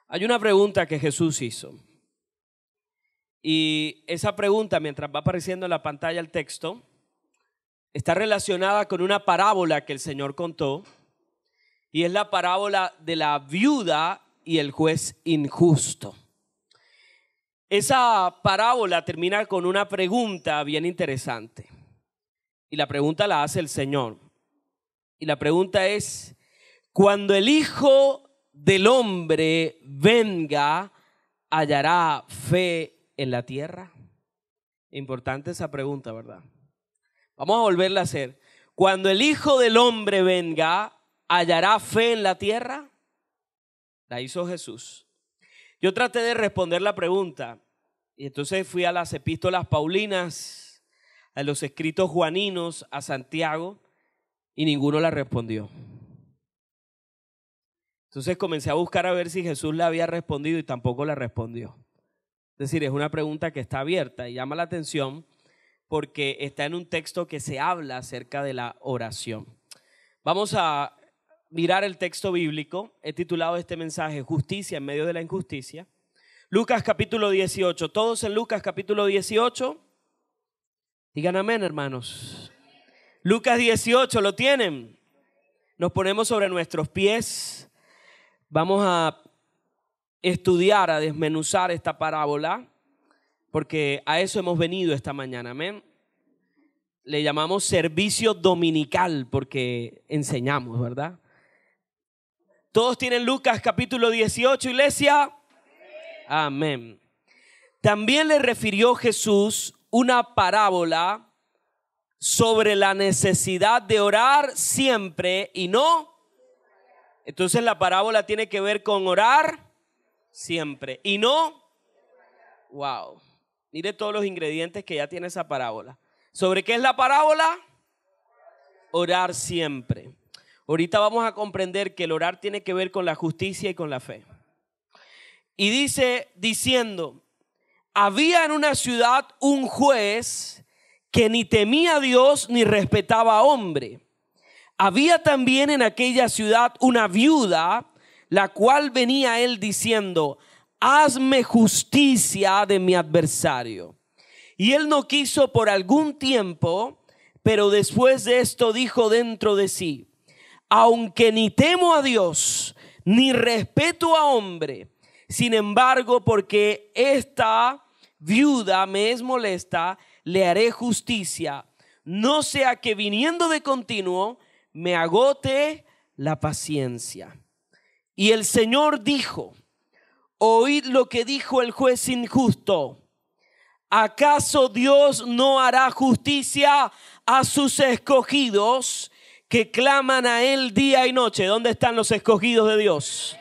Hay una pregunta que Jesús hizo. Y esa pregunta, mientras va apareciendo en la pantalla el texto, está relacionada con una parábola que el Señor contó. Y es la parábola de la viuda y el juez injusto. Esa parábola termina con una pregunta bien interesante. Y la pregunta la hace el Señor. Y la pregunta es: cuando el Hijo del Hombre venga, ¿hallará fe en la tierra? Importante esa pregunta, ¿verdad? Vamos a volverla a hacer. Cuando el Hijo del Hombre venga, ¿hallará fe en la tierra? La hizo Jesús. Yo traté de responder la pregunta y entonces fui a las epístolas paulinas, a los escritos juaninos, a Santiago, y ninguno la respondió. Entonces comencé a buscar a ver si Jesús la había respondido y tampoco la respondió. Es decir, es una pregunta que está abierta y llama la atención porque está en un texto que se habla acerca de la oración. Vamos a mirar el texto bíblico. He titulado este mensaje Justicia en medio de la injusticia. Lucas capítulo 18. ¿Todos en Lucas capítulo 18? Digan amén, hermanos. Lucas 18, ¿lo tienen? Nos ponemos sobre nuestros pies. Vamos a estudiar, a desmenuzar esta parábola, porque a eso hemos venido esta mañana, amén. Le llamamos servicio dominical porque enseñamos, ¿verdad? ¿Todos tienen Lucas capítulo 18, iglesia? Amén. También le refirió Jesús una parábola sobre la necesidad de orar siempre y no. Entonces la parábola tiene que ver con orar siempre y no. Wow. Mire todos los ingredientes que ya tiene esa parábola. ¿Sobre qué es la parábola? Orar siempre. Ahorita vamos a comprender que el orar tiene que ver con la justicia y con la fe. Y dice, diciendo, había en una ciudad un juez que ni temía a Dios ni respetaba a hombre. Había también en aquella ciudad una viuda, la cual venía a él diciendo, hazme justicia de mi adversario. Y él no quiso por algún tiempo, pero después de esto dijo dentro de sí, aunque ni temo a Dios, ni respeto a hombre, sin embargo, porque esta viuda me es molesta, le haré justicia, no sea que viniendo de continuo me agote la paciencia. Y el Señor dijo, oíd lo que dijo el juez injusto. ¿Acaso Dios no hará justicia a sus escogidos que claman a Él día y noche? ¿Dónde están los escogidos de Dios?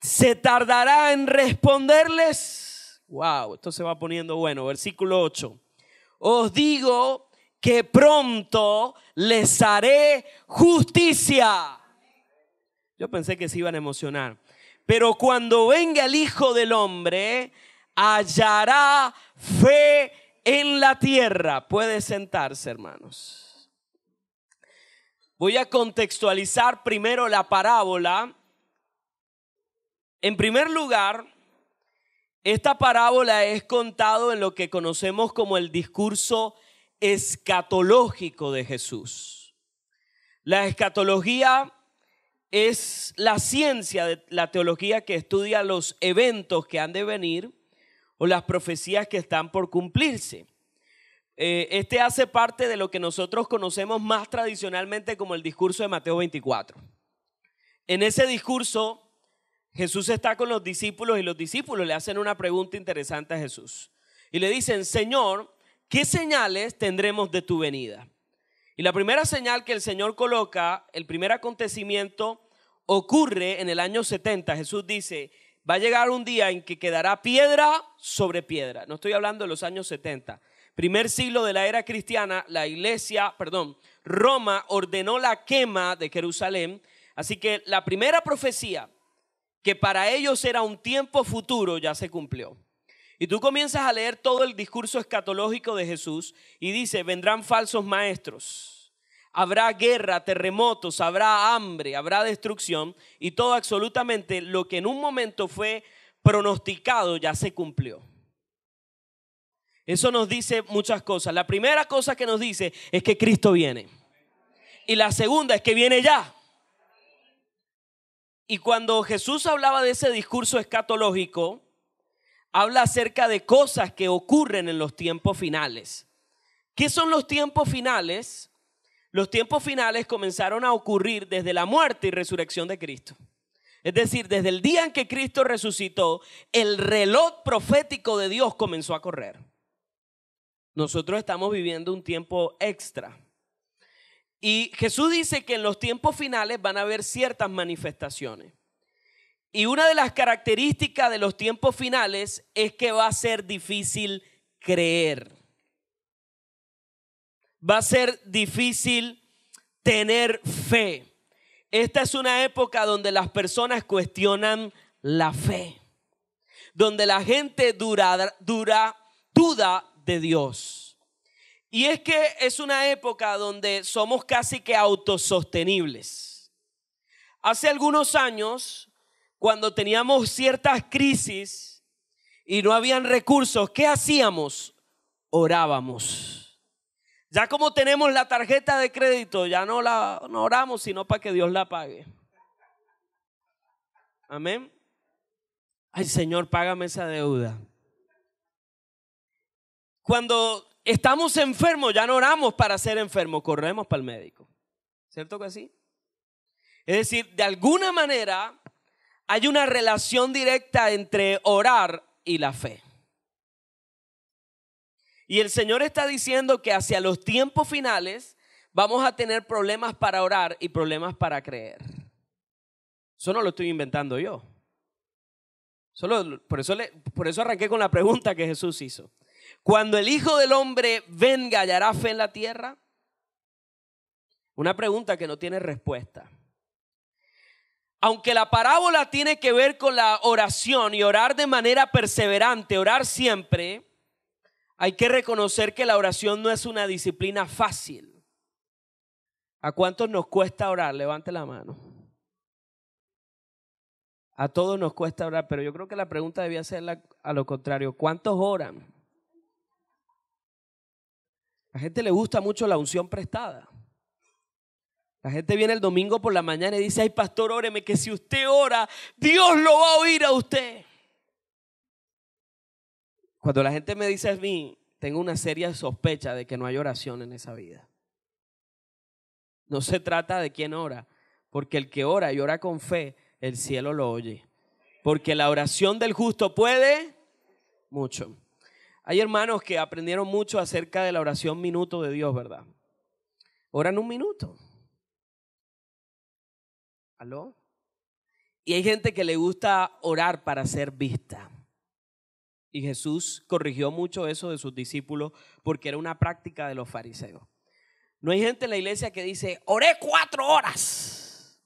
¿Se tardará en responderles? Wow, esto se va poniendo bueno. Versículo 8. Os digo que pronto les haré justicia. Yo pensé que se iban a emocionar. Pero cuando venga el Hijo del Hombre, hallará fe en la tierra. Puede sentarse, hermanos. Voy a contextualizar primero la parábola. En primer lugar, esta parábola es contado en lo que conocemos como el discurso escatológico de Jesús. La escatología es la ciencia de la teología que estudia los eventos que han de venir o las profecías que están por cumplirse. Este hace parte de lo que nosotros conocemos más tradicionalmente como el discurso de Mateo 24. En ese discurso, Jesús está con los discípulos y los discípulos le hacen una pregunta interesante a Jesús. Y le dicen, Señor, ¿qué señales tendremos de tu venida? Y la primera señal que el Señor coloca, el primer acontecimiento, ocurre en el año 70. Jesús dice, va a llegar un día en que quedará piedra sobre piedra. No estoy hablando de los años 70. Primer siglo de la era cristiana, Roma ordenó la quema de Jerusalén. Así que la primera profecía, que para ellos era un tiempo futuro, ya se cumplió. Y tú comienzas a leer todo el discurso escatológico de Jesús y dice, vendrán falsos maestros, Habrá guerra, terremotos, habrá hambre, habrá destrucción y todo absolutamente lo que en un momento fue pronosticado ya se cumplió. Eso nos dice muchas cosas. La primera cosa que nos dice es que Cristo viene. Y la segunda es que viene ya. Y cuando Jesús hablaba de ese discurso escatológico, habla acerca de cosas que ocurren en los tiempos finales. ¿Qué son los tiempos finales? Los tiempos finales comenzaron a ocurrir desde la muerte y resurrección de Cristo. Es decir, desde el día en que Cristo resucitó, el reloj profético de Dios comenzó a correr. Nosotros estamos viviendo un tiempo extra. Y Jesús dice que en los tiempos finales van a haber ciertas manifestaciones. Y una de las características de los tiempos finales es que va a ser difícil creer. Va a ser difícil tener fe. Esta es una época donde las personas cuestionan la fe, donde la gente duda de Dios. Y es que es una época donde somos casi que autosostenibles. Hace algunos años, cuando teníamos ciertas crisis y no habían recursos, ¿qué hacíamos? Orábamos. Ya como tenemos la tarjeta de crédito, ya no oramos sino para que Dios la pague. Amén. Ay, Señor, págame esa deuda. Cuando estamos enfermos, ya no oramos para ser enfermos, corremos para el médico. ¿Cierto que sí? Es decir, de alguna manera hay una relación directa entre orar y la fe. Y el Señor está diciendo que hacia los tiempos finales vamos a tener problemas para orar y problemas para creer. Eso no lo estoy inventando yo. Por eso arranqué con la pregunta que Jesús hizo. Cuando el Hijo del Hombre venga, ¿hallará fe en la tierra? Una pregunta que no tiene respuesta. Aunque la parábola tiene que ver con la oración y orar de manera perseverante, orar siempre, hay que reconocer que la oración no es una disciplina fácil. ¿A cuántos nos cuesta orar? Levante la mano. A todos nos cuesta orar, pero yo creo que la pregunta debía ser a lo contrario. ¿Cuántos oran? A la gente le gusta mucho la unción prestada. La gente viene el domingo por la mañana y dice: ay, pastor, óreme, que si usted ora, Dios lo va a oír a usted. Cuando la gente me dice a mí, tengo una seria sospecha de que no hay oración en esa vida. No se trata de quién ora, porque el que ora y ora con fe, el cielo lo oye. Porque la oración del justo puede mucho. Hay hermanos que aprendieron mucho acerca de la oración minuto de Dios, ¿verdad? Oran un minuto. ¿Aló? Y hay gente que le gusta orar para ser vista. Y Jesús corrigió mucho eso de sus discípulos porque era una práctica de los fariseos. No hay gente en la iglesia que dice: oré 4 horas.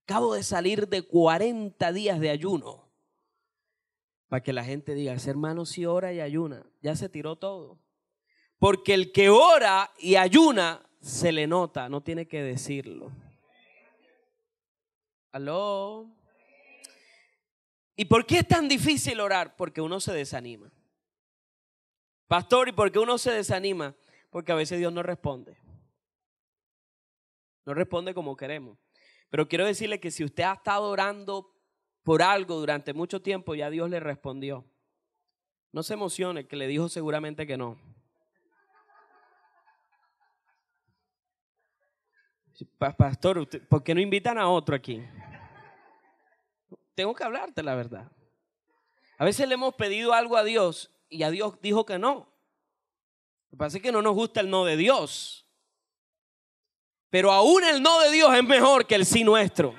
Acabo de salir de 40 días de ayuno. Para que la gente diga: ese hermano sí ora y ayuna. Ya se tiró todo. Porque el que ora y ayuna se le nota, no tiene que decirlo. ¿Aló? ¿Y por qué es tan difícil orar? Porque uno se desanima. Pastor, ¿y por qué uno se desanima? Porque a veces Dios no responde. No responde como queremos. Pero quiero decirle que si usted ha estado orando por algo durante mucho tiempo, ya Dios le respondió. No se emocione, que le dijo seguramente que no. Pastor, ¿por qué no invitan a otro aquí? Tengo que hablarte la verdad. A veces le hemos pedido algo a Dios y a Dios dijo que no. Lo que pasa es que no nos gusta el no de Dios. Pero aún el no de Dios es mejor que el sí nuestro.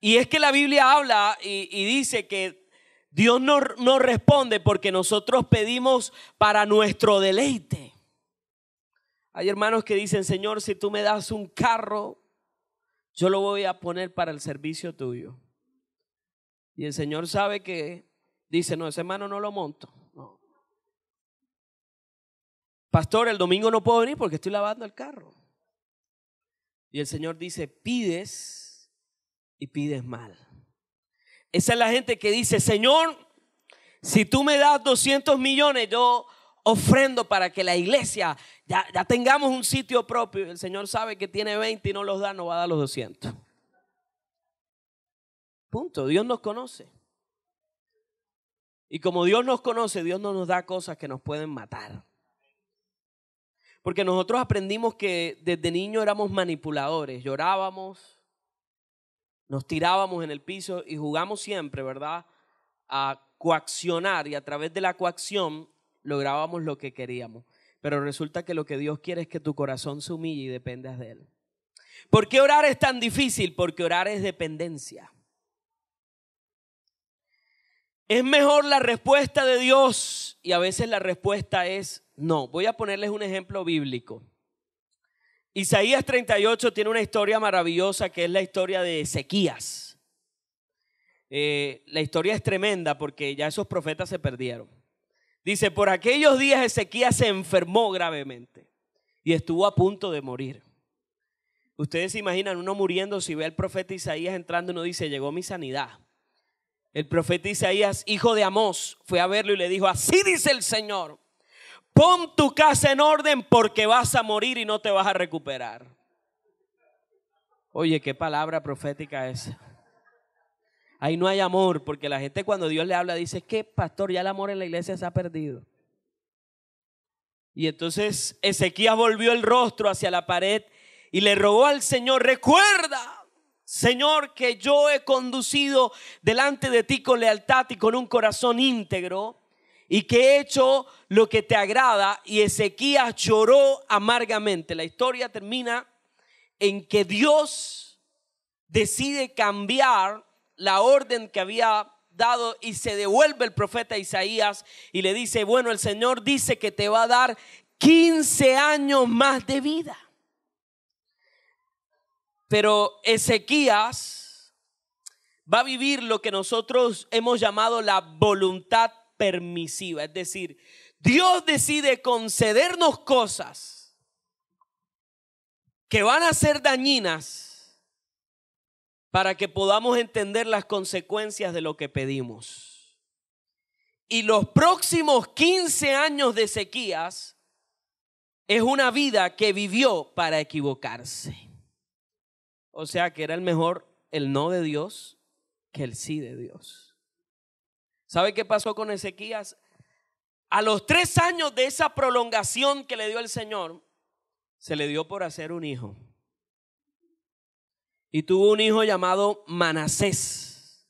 Y es que la Biblia habla y dice que Dios no responde porque nosotros pedimos para nuestro deleite. Hay hermanos que dicen: Señor, si tú me das un carro, yo lo voy a poner para el servicio tuyo. Y el Señor sabe que dice: no, ese hermano no lo monto. No. pastor, el domingo no puedo venir porque estoy lavando el carro. Y el Señor dice, pides y pides mal. Esa es la gente que dice, Señor, si tú me das 200 millones, yo ofrendo para que la iglesia ya tengamos un sitio propio. El Señor sabe que tiene 20 y no los da, no va a dar los 200. Punto. Dios nos conoce. Y como Dios nos conoce, Dios no nos da cosas que nos pueden matar. Porque nosotros aprendimos que desde niño éramos manipuladores, llorábamos, nos tirábamos en el piso y jugamos siempre, ¿verdad?, a coaccionar, y a través de la coacción lográbamos lo que queríamos. Pero resulta que lo que Dios quiere es que tu corazón se humille y dependas de Él. ¿Por qué orar es tan difícil? Porque orar es dependencia. Es mejor la respuesta de Dios y a veces la respuesta es no. Voy a ponerles un ejemplo bíblico. Isaías 38 tiene una historia maravillosa que es la historia de Ezequías. La historia es tremenda porque ya esos profetas se perdieron. Dice, por aquellos días Ezequías se enfermó gravemente y estuvo a punto de morir. Ustedes se imaginan uno muriendo, si ve al profeta Isaías entrando, uno dice, llegó mi sanidad. El profeta Isaías, hijo de Amós, fue a verlo y le dijo, así dice el Señor, pon tu casa en orden porque vas a morir y no te vas a recuperar. Oye, qué palabra profética es. Ahí no hay amor, porque la gente cuando Dios le habla dice, ¿qué pastor? Ya el amor en la iglesia se ha perdido. Y entonces Ezequías volvió el rostro hacia la pared y le rogó al Señor, recuerda, Señor, que yo he conducido delante de ti con lealtad y con un corazón íntegro y que he hecho lo que te agrada. Y Ezequías lloró amargamente. La historia termina en que Dios decide cambiar la orden que había dado y se devuelve el profeta Isaías y le dice, bueno, el Señor dice que te va a dar 15 años más de vida. Pero Ezequías va a vivir lo que nosotros hemos llamado la voluntad permisiva. Es decir, Dios decide concedernos cosas que van a ser dañinas para que podamos entender las consecuencias de lo que pedimos. Y los próximos 15 años de Ezequías es una vida que vivió para equivocarse. O sea que era el mejor el no de Dios que el sí de Dios. ¿Sabe qué pasó con Ezequías? A los 3 años de esa prolongación que le dio el Señor, se le dio por hacer un hijo. Y tuvo un hijo llamado Manasés.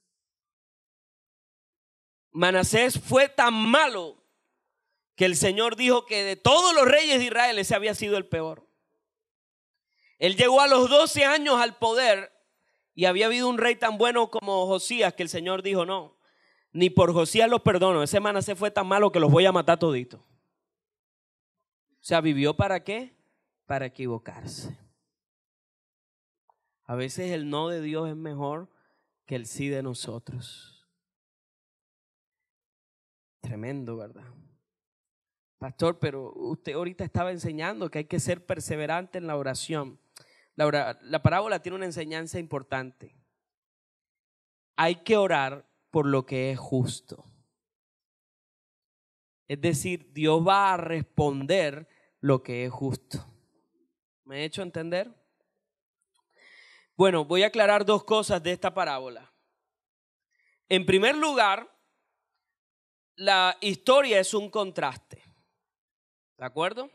Manasés fue tan malo que el Señor dijo que de todos los reyes de Israel ese había sido el peor. Él llegó a los 12 años al poder y había habido un rey tan bueno como Josías que el Señor dijo, no, ni por Josías los perdono. Ese Manasés fue tan malo que los voy a matar toditos. O sea, ¿vivió para qué? Para equivocarse. A veces el no de Dios es mejor que el sí de nosotros. Tremendo, ¿verdad? Pastor, pero usted ahorita estaba enseñando que hay que ser perseverante en la oración. La parábola tiene una enseñanza importante. Hay que orar por lo que es justo. Es decir, Dios va a responder lo que es justo. ¿Me he hecho entender? Bueno, voy a aclarar 2 cosas de esta parábola. En primer lugar, la historia es un contraste. ¿De acuerdo?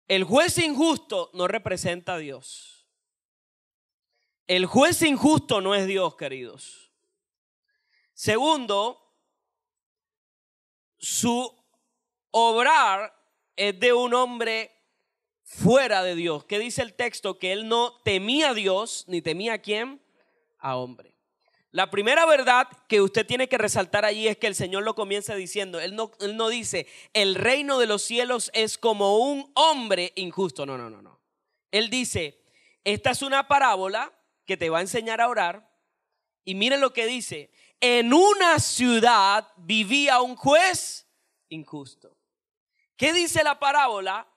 El juez injusto no representa a Dios. El juez injusto no es Dios, queridos. Segundo, su obrar es de un hombre fuera de Dios. ¿Qué dice el texto? Que él no temía a Dios, ni temía a quién, a hombre. La primera verdad que usted tiene que resaltar allí es que el Señor lo comienza diciendo, Él no dice, el reino de los cielos es como un hombre injusto. No. Él dice, esta es una parábola que te va a enseñar a orar. Y miren lo que dice, en una ciudad vivía un juez injusto. ¿Qué dice la parábola?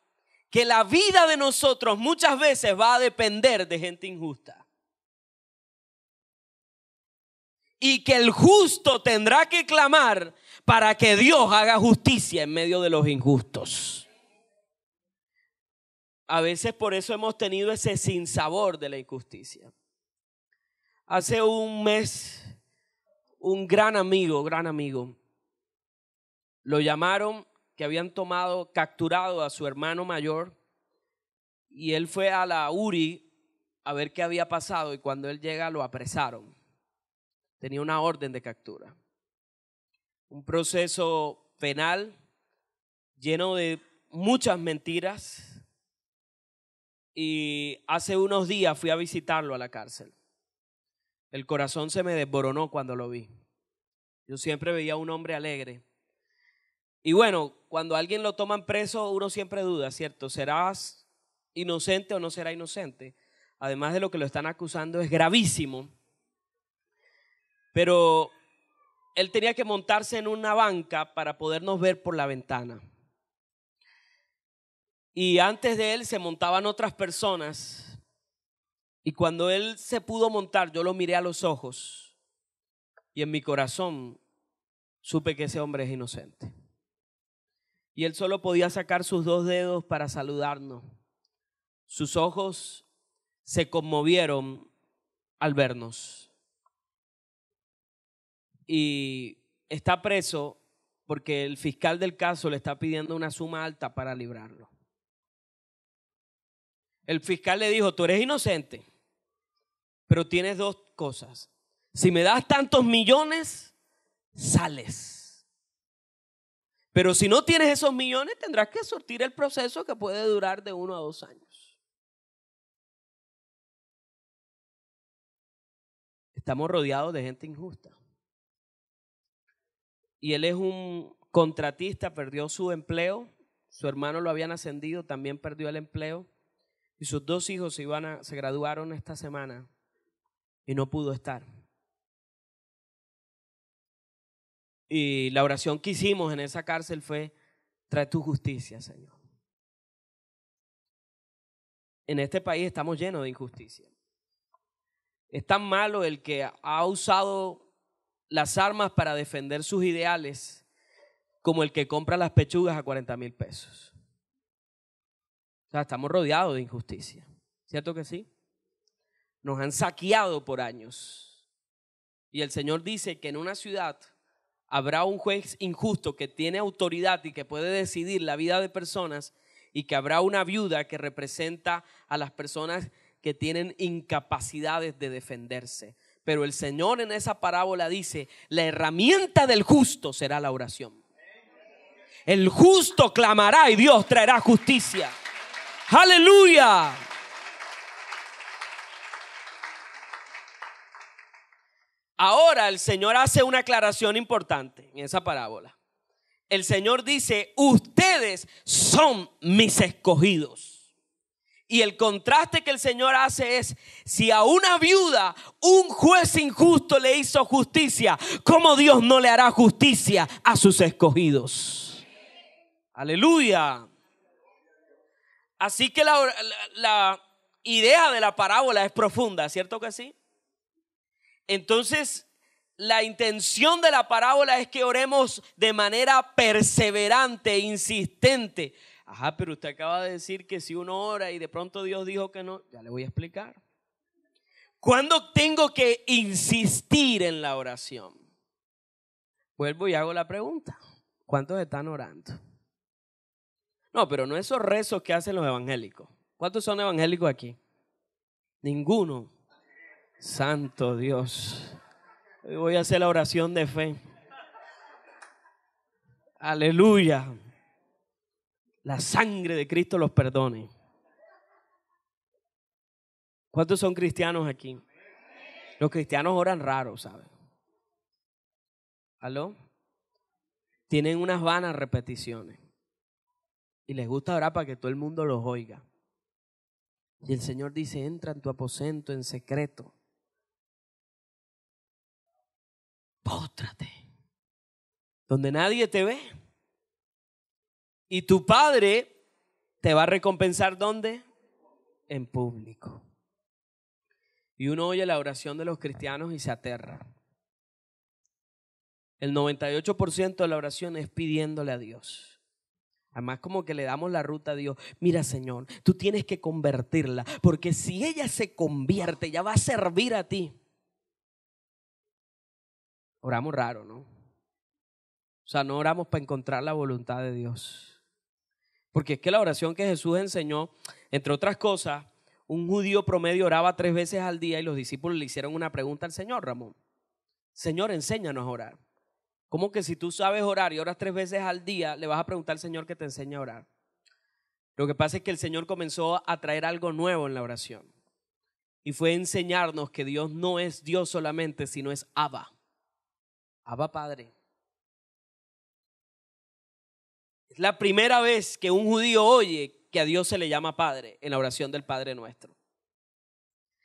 Que la vida de nosotros muchas veces va a depender de gente injusta. Y que el justo tendrá que clamar para que Dios haga justicia en medio de los injustos. A veces por eso hemos tenido ese sinsabor de la injusticia. Hace un mes, un gran amigo, lo llamaron que habían capturado a su hermano mayor, y él fue a la URI a ver qué había pasado, y cuando él llega lo apresaron. Tenía una orden de captura. Un proceso penal lleno de muchas mentiras, y hace unos días fui a visitarlo a la cárcel. El corazón se me desboronó cuando lo vi. Yo siempre veía a un hombre alegre. Y bueno, cuando alguien lo toman preso, uno siempre duda, ¿cierto? ¿Serás inocente o no será inocente? Además de lo que lo están acusando es gravísimo. Pero él tenía que montarse en una banca para podernos ver por la ventana. Y antes de él se montaban otras personas. Y cuando él se pudo montar, yo lo miré a los ojos. Y en mi corazón supe que ese hombre es inocente. Y él solo podía sacar sus 2 dedos para saludarnos. Sus ojos se conmovieron al vernos. Y está preso porque el fiscal del caso le está pidiendo una suma alta para librarlo. El fiscal le dijo: tú eres inocente, pero tienes 2 cosas. Si me das tantos millones, sales. Pero si no tienes esos millones, tendrás que sortir el proceso, que puede durar de 1 a 2 años. Estamos rodeados de gente injusta. Y él es un contratista, perdió su empleo. Su hermano lo habían ascendido, también perdió el empleo. Y sus 2 hijos se graduaron esta semana y no pudo estar. Y la oración que hicimos en esa cárcel fue: trae tu justicia, Señor. En este país estamos llenos de injusticia. Es tan malo el que ha usado las armas para defender sus ideales como el que compra las pechugas a 40,000 pesos. O sea, estamos rodeados de injusticia. ¿Cierto que sí? Nos han saqueado por años. Y el Señor dice que en una ciudad habrá un juez injusto que tiene autoridad y que puede decidir la vida de personas, y que habrá una viuda que representa a las personas que tienen incapacidades de defenderse. Pero el Señor en esa parábola dice: la herramienta del justo será la oración. El justo clamará y Dios traerá justicia. ¡Aleluya! Ahora el Señor hace una aclaración importante en esa parábola. El Señor dice: ustedes son mis escogidos. Y el contraste que el Señor hace es: si a una viuda un juez injusto le hizo justicia, ¿cómo Dios no le hará justicia a sus escogidos? Aleluya. Así que la idea de la parábola es profunda, ¿cierto que sí? Entonces, la intención de la parábola es que oremos de manera perseverante, insistente. Ajá, pero usted acaba de decir que si uno ora y de pronto Dios dijo que no. Ya le voy a explicar. ¿Cuándo tengo que insistir en la oración? Vuelvo y hago la pregunta: ¿cuántos están orando? No, pero no esos rezos que hacen los evangélicos. ¿Cuántos son evangélicos aquí? Ninguno. Santo Dios. Hoy voy a hacer la oración de fe. Aleluya. La sangre de Cristo los perdone. ¿Cuántos son cristianos aquí? Los cristianos oran raro, ¿saben? ¿Aló? Tienen unas vanas repeticiones y les gusta orar para que todo el mundo los oiga. Y el Señor dice: entra en tu aposento en secreto, póstrate donde nadie te ve Y tu Padre te va a recompensar ¿dónde? En público. Y uno oye la oración de los cristianos y se aterra. El 98% de la oración es pidiéndole a Dios. Además, como que le damos la ruta a Dios. Mira, Señor, tú tienes que convertirla, porque si ella se convierte, ella va a servir a ti. Oramos raro, ¿no? O sea, no oramos para encontrar la voluntad de Dios. Porque es que la oración que Jesús enseñó, entre otras cosas, un judío promedio oraba 3 veces al día y los discípulos le hicieron una pregunta al Señor, Ramón. Señor, enséñanos a orar. ¿Cómo que si tú sabes orar y oras 3 veces al día, le vas a preguntar al Señor que te enseñe a orar? Lo que pasa es que el Señor comenzó a traer algo nuevo en la oración. Y fue enseñarnos que Dios no es Dios solamente, sino es Abba. Abba Padre. Es la primera vez que un judío oye que a Dios se le llama Padre en la oración del Padre Nuestro.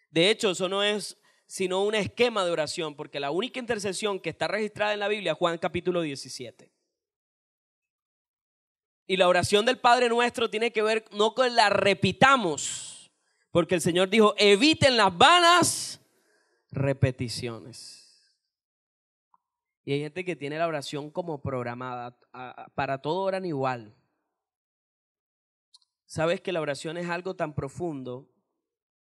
De hecho, eso no es sino un esquema de oración, porque la única intercesión que está registrada en la Biblia es Juan capítulo 17. Y la oración del Padre Nuestro tiene que ver no con la repitamos, porque el Señor dijo, eviten las vanas repeticiones. Y hay gente que tiene la oración como programada, para todo oran igual. ¿Sabes que la oración es algo tan profundo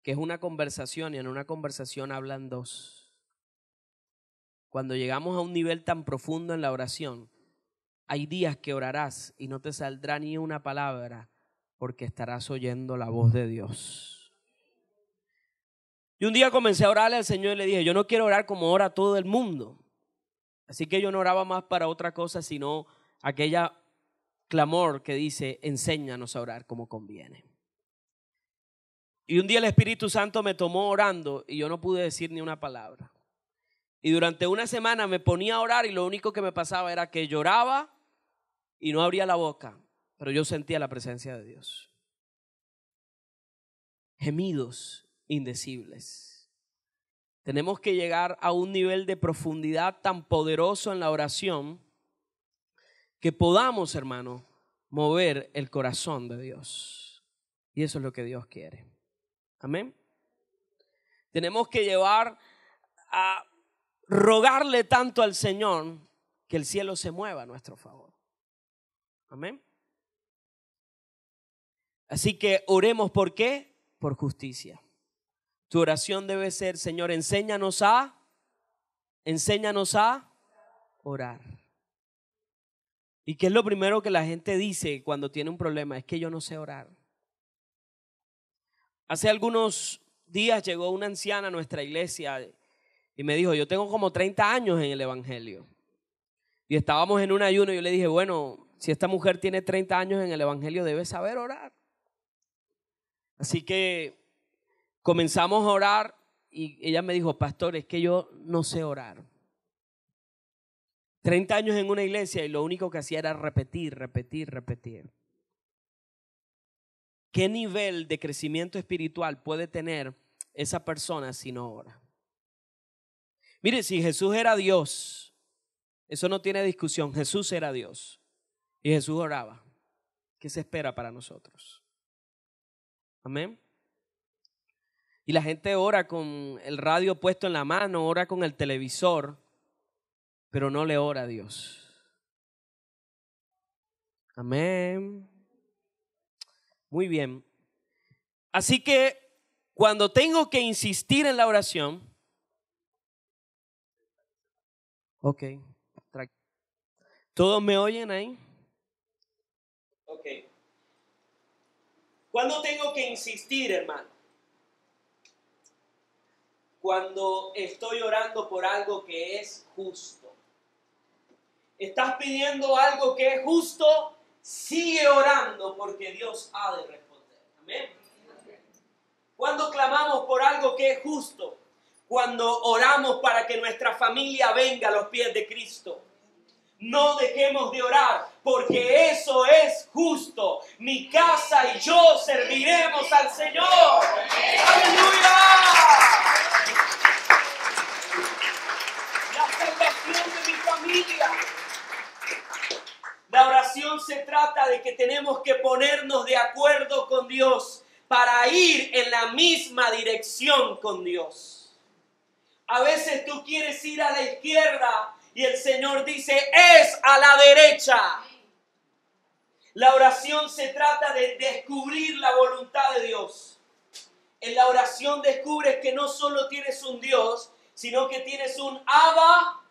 que es una conversación y en una conversación hablan dos? Cuando llegamos a un nivel tan profundo en la oración, hay días que orarás y no te saldrá ni una palabra porque estarás oyendo la voz de Dios. Y un día comencé a orarle al Señor y le dije, yo no quiero orar como ora todo el mundo. Así que yo no oraba más para otra cosa, sino aquella clamor que dice, enséñanos a orar como conviene. Y un día el Espíritu Santo me tomó orando y yo no pude decir ni una palabra. Y durante una semana me ponía a orar y lo único que me pasaba era que lloraba y no abría la boca, pero yo sentía la presencia de Dios. Gemidos indecibles. Tenemos que llegar a un nivel de profundidad tan poderoso en la oración que podamos, hermano, mover el corazón de Dios. Y eso es lo que Dios quiere. Amén. Tenemos que llevar a rogarle tanto al Señor que el cielo se mueva a nuestro favor. Amén. Así que oremos, ¿por qué? Por justicia. Tu oración debe ser, Señor, enséñanos a orar. ¿Y qué es lo primero que la gente dice cuando tiene un problema? Es que yo no sé orar. Hace algunos días llegó una anciana a nuestra iglesia y me dijo, yo tengo como 30 años en el evangelio. Y estábamos en un ayuno y yo le dije, bueno, si esta mujer tiene 30 años en el evangelio, debe saber orar. Así que comenzamos a orar y ella me dijo, pastor, es que yo no sé orar. 30 años en una iglesia y lo único que hacía era repetir. ¿Qué nivel de crecimiento espiritual puede tener esa persona si no ora? Mire, si Jesús era Dios, eso no tiene discusión. Jesús era Dios y Jesús oraba. ¿Qué se espera para nosotros? Amén. Y la gente ora con el radio puesto en la mano, ora con el televisor, pero no le ora a Dios. Amén. Muy bien. Así que cuando tengo que insistir en la oración, ok, ¿todos me oyen ahí? Ok. ¿Cuándo tengo que insistir, hermano? Cuando estoy orando por algo que es justo. ¿Estás pidiendo algo que es justo? Sigue orando porque Dios ha de responder. Amén. Cuando clamamos por algo que es justo, cuando oramos para que nuestra familia venga a los pies de Cristo, no dejemos de orar porque eso es justo. Mi casa y yo serviremos al Señor. ¡Aleluya! La salvación de mi familia. La oración oración se trata de que tenemos que ponernos de acuerdo con Dios para ir en la misma dirección con Dios. A veces tú quieres ir a la izquierda y el Señor dice, es a la derecha. La oración se trata de descubrir la voluntad de Dios. En la oración descubres que no solo tienes un Dios, sino que tienes un Abba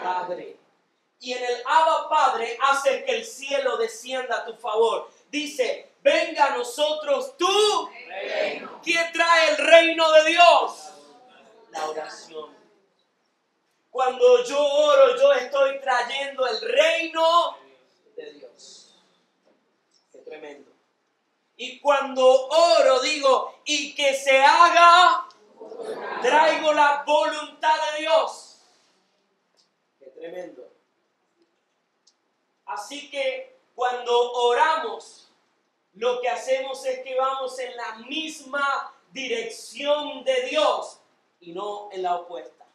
Padre. Y en el Abba Padre haces que el cielo descienda a tu favor. Dice, venga a nosotros tu reino. ¿Quién trae el reino de Dios? La oración. Cuando yo oro, yo estoy trayendo el reino de Dios. Qué tremendo. Y cuando oro, digo, y que se haga, traigo la voluntad de Dios. Qué tremendo. Así que cuando oramos, lo que hacemos es que vamos en la misma dirección de Dios y no en la opuesta.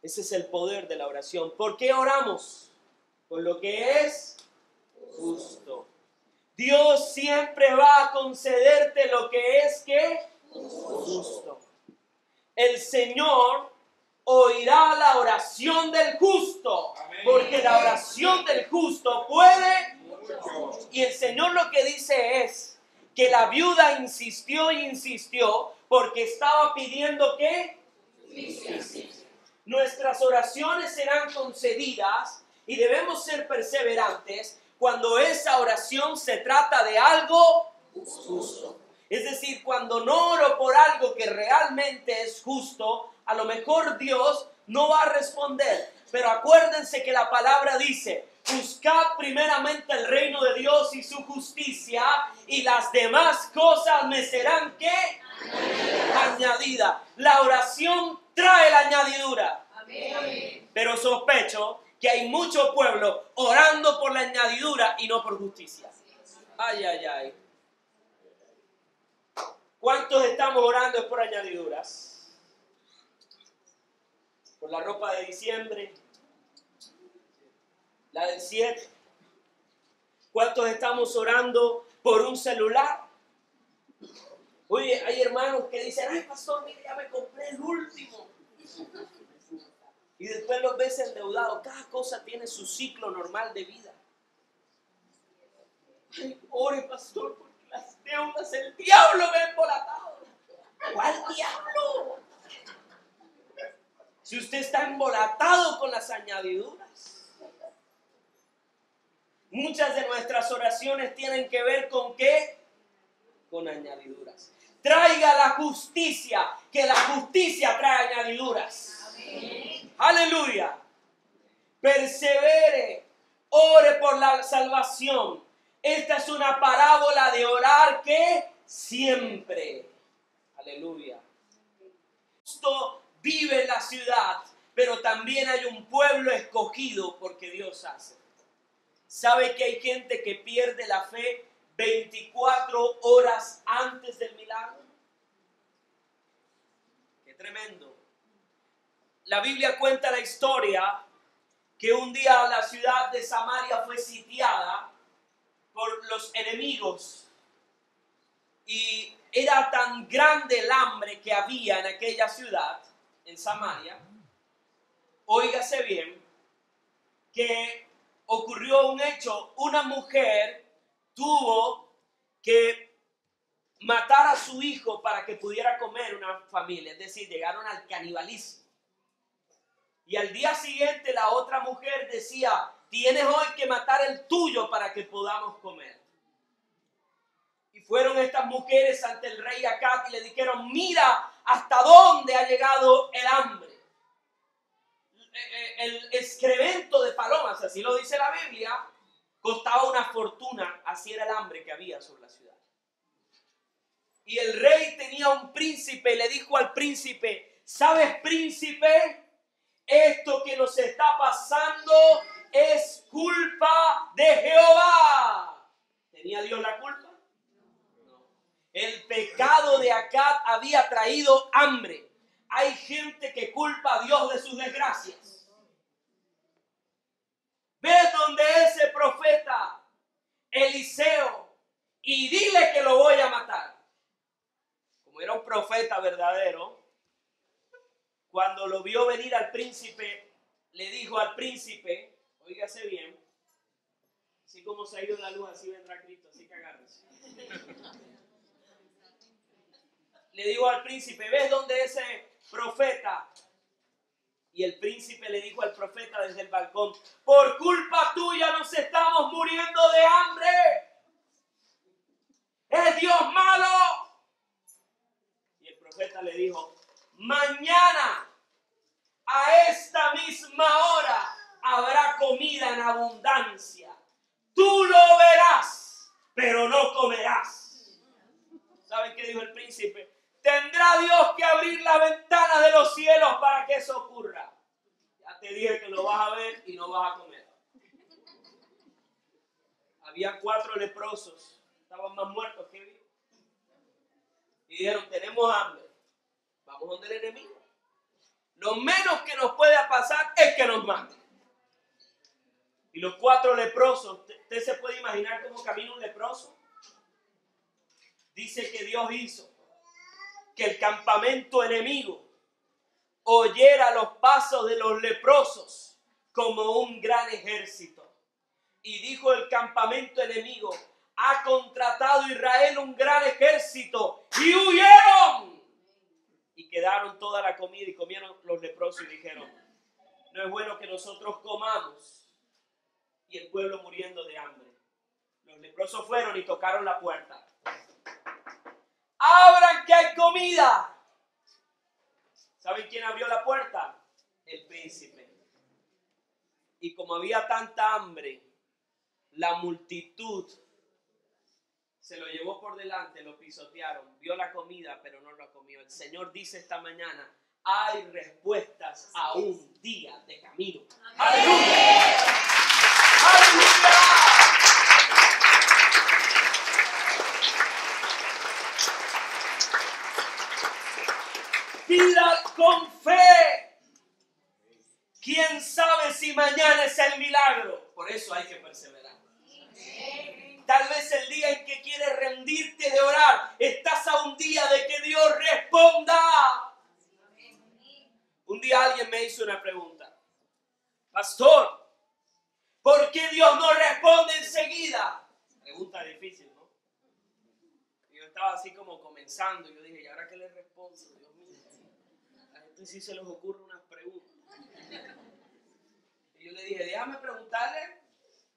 Ese es el poder de la oración. ¿Por qué oramos? Por lo que es justo. Dios siempre va a concederte lo que es justo. El Señor oirá la oración del justo. Amén. Porque la oración del justo puede mucho. Y el Señor lo que dice es que la viuda insistió y insistió porque estaba pidiendo ¿qué? Justicia. Nuestras oraciones serán concedidas y debemos ser perseverantes cuando esa oración se trata de algo justo. Es decir, cuando no oro por algo que realmente es justo, a lo mejor Dios no va a responder. Pero acuérdense que la palabra dice, buscad primeramente el reino de Dios y su justicia, y las demás cosas me serán ¿qué? Añadida. La oración trae la añadidura. Amén. Pero sospecho que hay mucho pueblo orando por la añadidura y no por justicia. Ay, ay, ay. ¿Cuántos estamos orando por añadiduras? Por la ropa de diciembre, la del 7. ¿Cuántos estamos orando por un celular? Oye, hay hermanos que dicen, ay pastor, mire, ya me compré el último. Y después los ves endeudados. Cada cosa tiene su ciclo normal de vida. Ay, ore pastor, porque las deudas, el diablo me ha embolatado. ¿Cuál diablo? Si usted está embolatado con las añadiduras. Muchas de nuestras oraciones tienen que ver con ¿qué? Con añadiduras. Traiga la justicia, que la justicia trae añadiduras. Amén. Aleluya. Persevere, ore por la salvación. Esta es una parábola de orar que siempre. Aleluya. Justo vive en la ciudad, pero también hay un pueblo escogido porque Dios hace. ¿Sabe que hay gente que pierde la fe 24 horas antes del milagro? ¡Qué tremendo! La Biblia cuenta la historia que un día la ciudad de Samaria fue sitiada por los enemigos y era tan grande el hambre que había en aquella ciudad, en Samaria, óigase bien, que ocurrió un hecho. Una mujer tuvo que matar a su hijo para que pudiera comer una familia, es decir, llegaron al canibalismo. Y al día siguiente la otra mujer decía, tienes hoy que matar el tuyo para que podamos comer. Y fueron estas mujeres ante el rey Acab y le dijeron, mira hasta dónde ha llegado el hambre. El excremento de palomas, así lo dice la Biblia, costaba una fortuna, así era el hambre que había sobre la ciudad. Y el rey tenía un príncipe, le dijo al príncipe, ¿sabes, príncipe? Esto que nos está pasando es culpa de Jehová. ¿Tenía Dios la culpa? No. El pecado de Acab había traído hambre. Hay gente que culpa a Dios de sus desgracias. ve donde ese profeta Eliseo y dile que lo voy a matar. Como era un profeta verdadero, cuando lo vio venir al príncipe, le dijo al príncipe, óigase bien, así como se ha ido la luz, así vendrá Cristo, así que agárrese. Le dijo al príncipe, ¿ves dónde ese profeta? Y el príncipe le dijo al profeta desde el balcón, por culpa tuya nos estamos muriendo de hambre. Es Dios malo. Y el profeta le dijo, mañana a esta misma hora habrá comida en abundancia. Tú lo verás, pero no comerás. ¿Saben qué dijo el príncipe? Tendrá Dios que abrir la ventana de los cielos para que eso ocurra. Ya te dije que lo vas a ver y no vas a comer. Había 4 leprosos, estaban más muertos que vivos. Y dijeron, tenemos hambre, vamos donde el enemigo. Lo menos que nos puede pasar es que nos maten. Y los 4 leprosos, ¿usted se puede imaginar cómo camina un leproso? Dice que Dios hizo que el campamento enemigo oyera los pasos de los leprosos como un gran ejército. Y dijo el campamento enemigo, ha contratado Israel un gran ejército y huyeron. Y quedaron toda la comida y comieron los leprosos y dijeron, no es bueno que nosotros comamos y el pueblo muriendo de hambre. Los leprosos fueron y tocaron la puerta. ¡Abran que hay comida! ¿Saben quién abrió la puerta? El príncipe. Y como había tanta hambre, la multitud se lo llevó por delante, lo pisotearon, vio la comida, pero no la comió. El Señor dice esta mañana, hay respuestas a un día de camino. ¡Aleluya! ¡Aleluya! Pida con fe. ¿Quién sabe si mañana es el milagro? Por eso hay que perseverar. Tal vez el día en que quieres rendirte de orar, estás a un día de que Dios responda. Un día alguien me hizo una pregunta. Pastor, ¿por qué Dios no responde enseguida? Pregunta difícil, ¿no? Yo estaba así como comenzando. Yo dije, ¿y ahora qué le respondo? Dios mío. A gente sí se les ocurre unas preguntas. Y yo le dije, déjame preguntarle